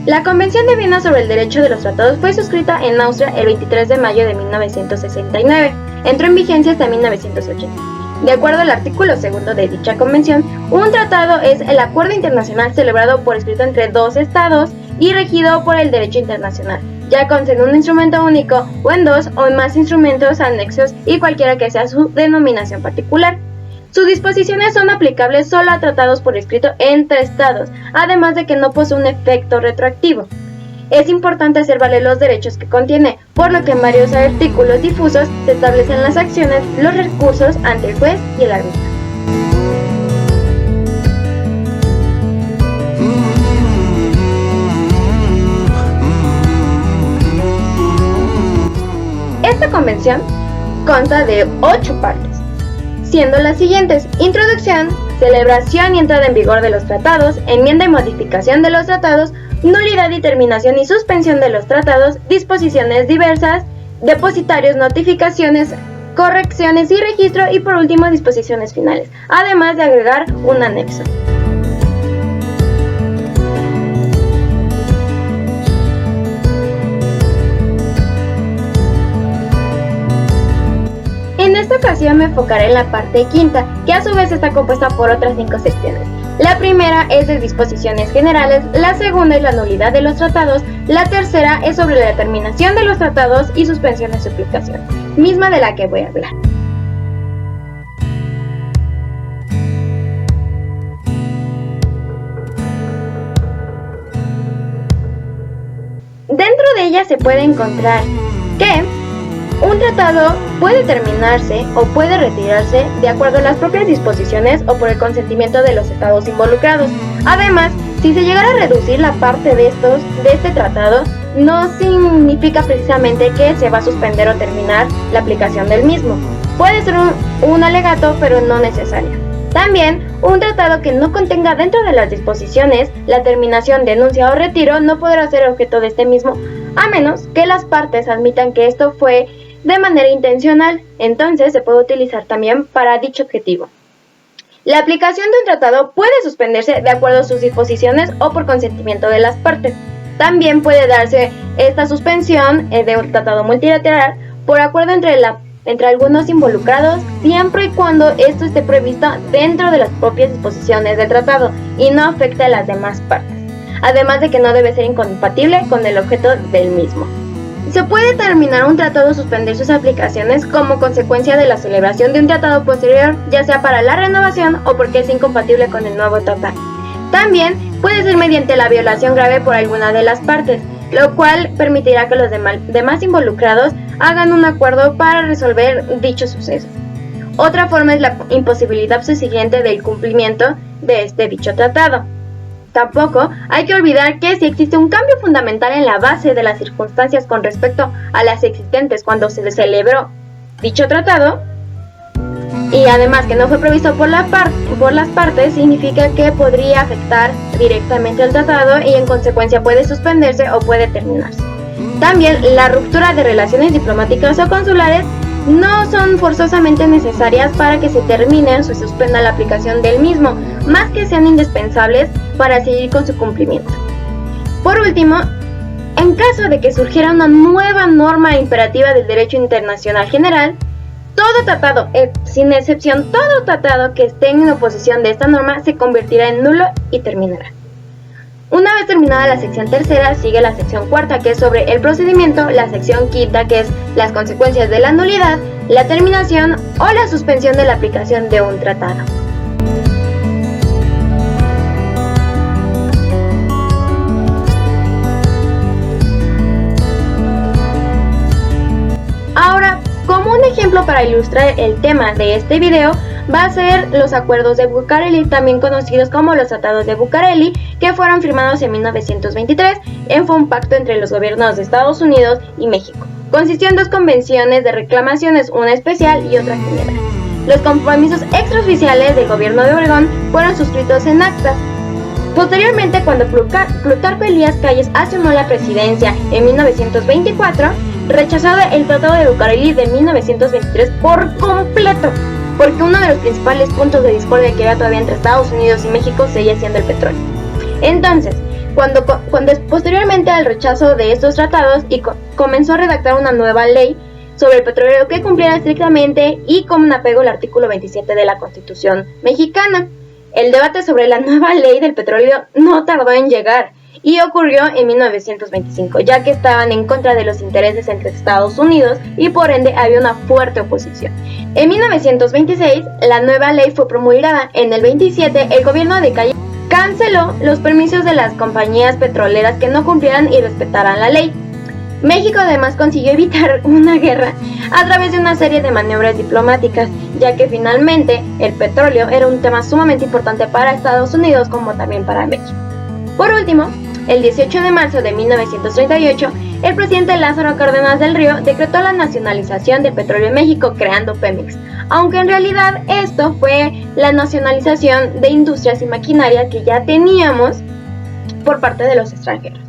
La Convención de Viena sobre el Derecho de los Tratados fue suscrita en Austria el 23 de mayo de 1969. Entró en vigencia hasta 1980. De acuerdo al artículo 2 de dicha convención, un tratado es el acuerdo internacional celebrado por escrito entre dos estados y regido por el derecho internacional, ya concede un instrumento único o en dos o en más instrumentos anexos y cualquiera que sea su denominación particular. Sus disposiciones son aplicables solo a tratados por escrito entre estados, además de que no posee un efecto retroactivo. Es importante hacer valer los derechos que contiene, por lo que en varios artículos difusos se establecen las acciones, los recursos ante el juez y el árbitro. Esta convención consta de 8 partes, siendo las siguientes: introducción, celebración y entrada en vigor de los tratados, enmienda y modificación de los tratados, nulidad y terminación y suspensión de los tratados, disposiciones diversas, depositarios, notificaciones, correcciones y registro, y por último disposiciones finales, además de agregar un anexo. En esta ocasión me enfocaré en la parte quinta, que a su vez está compuesta por otras 5 secciones. La primera es de disposiciones generales, la segunda es la nulidad de los tratados, la tercera es sobre la terminación de los tratados y suspensión de su aplicación, misma de la que voy a hablar. Dentro de ella se puede encontrar que un tratado puede terminarse o puede retirarse de acuerdo a las propias disposiciones o por el consentimiento de los estados involucrados. Además, si se llegara a reducir la parte de este tratado, no significa precisamente que se va a suspender o terminar la aplicación del mismo. Puede ser un alegato, pero no necesario. También, un tratado que no contenga dentro de las disposiciones la terminación, denuncia o retiro no podrá ser objeto de este mismo, a menos que las partes admitan que esto fue de manera intencional. Entonces se puede utilizar también para dicho objetivo. La aplicación de un tratado puede suspenderse de acuerdo a sus disposiciones o por consentimiento de las partes. También puede darse esta suspensión de un tratado multilateral por acuerdo entre algunos involucrados, siempre y cuando esto esté previsto dentro de las propias disposiciones del tratado y no afecte a las demás partes, además de que no debe ser incompatible con el objeto del mismo. Se puede terminar un tratado o suspender sus aplicaciones como consecuencia de la celebración de un tratado posterior, ya sea para la renovación o porque es incompatible con el nuevo tratado. También puede ser mediante la violación grave por alguna de las partes, lo cual permitirá que los demás involucrados hagan un acuerdo para resolver dicho suceso. Otra forma es la imposibilidad subsiguiente del cumplimiento de dicho tratado. Tampoco hay que olvidar que si existe un cambio fundamental en la base de las circunstancias con respecto a las existentes cuando se celebró dicho tratado, y además que no fue previsto por las partes, significa que podría afectar directamente al tratado y en consecuencia puede suspenderse o puede terminarse. También la ruptura de relaciones diplomáticas o consulares no son forzosamente necesarias para que se termine o se suspenda la aplicación del mismo, más que sean indispensables para seguir con su cumplimiento. Por último, en caso de que surgiera una nueva norma imperativa del derecho internacional general, todo tratado, sin excepción, todo tratado que esté en oposición de esta norma se convertirá en nulo y terminará. Una vez terminada la sección tercera, sigue la sección cuarta, que es sobre el procedimiento, la sección quinta, que es las consecuencias de la nulidad, la terminación o la suspensión de la aplicación de un tratado. Ahora, como un ejemplo para ilustrar el tema de este video, va a ser los acuerdos de Bucareli, también conocidos como los tratados de Bucareli, que fueron firmados en 1923. Fue un pacto entre los gobiernos de Estados Unidos y México. Consistió en 2 convenciones de reclamaciones, una especial y otra general. Los compromisos extraoficiales del gobierno de Obregón fueron suscritos en actas. Posteriormente, cuando Plutarco Elías Calles asumió la presidencia en 1924, rechazó el Tratado de Bucareli de 1923 por completo, porque uno de los principales puntos de discordia que había todavía entre Estados Unidos y México seguía siendo el petróleo. Entonces, Cuando posteriormente al rechazo de estos tratados y comenzó a redactar una nueva ley sobre el petróleo que cumpliera estrictamente y con un apego al artículo 27 de la Constitución mexicana. El debate sobre la nueva ley del petróleo no tardó en llegar y ocurrió en 1925, ya que estaban en contra de los intereses entre Estados Unidos y por ende había una fuerte oposición. En 1926, la nueva ley fue promulgada. En el 27, el gobierno de Calle canceló los permisos de las compañías petroleras que no cumplieran y respetaran la ley. México además consiguió evitar una guerra a través de una serie de maniobras diplomáticas, ya que finalmente el petróleo era un tema sumamente importante para Estados Unidos como también para México. Por último, el 18 de marzo de 1938, el presidente Lázaro Cárdenas del Río decretó la nacionalización del petróleo en México, creando Pemex, aunque en realidad esto fue la nacionalización de industrias y maquinaria que ya teníamos por parte de los extranjeros.